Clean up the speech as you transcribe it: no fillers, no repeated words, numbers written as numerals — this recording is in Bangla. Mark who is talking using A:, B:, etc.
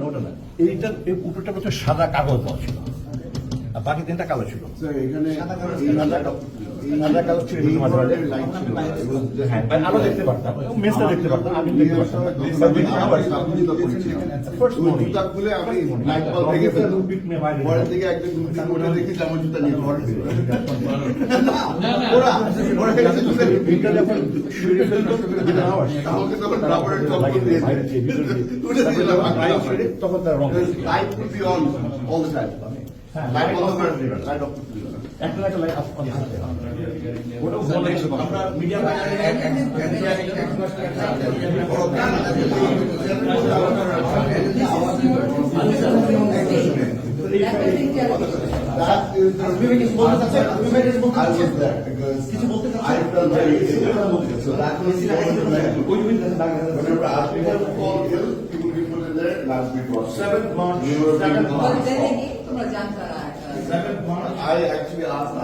A: ওটা না, এইটার উপরটা হচ্ছে সাদা কাগজ দেওয়া ছিল, আর বাকি তিনটা কালো ছিল। সাদা কাগজ ছিল, হ্যাঁ, আলো দেখতে পারতাম, মেসটা দেখতে পারতাম, আমি দেখতে পারতাম। তখন তার রং একটা লাইট আমরা মিডিয়া কিছু বলতে
B: I actually asked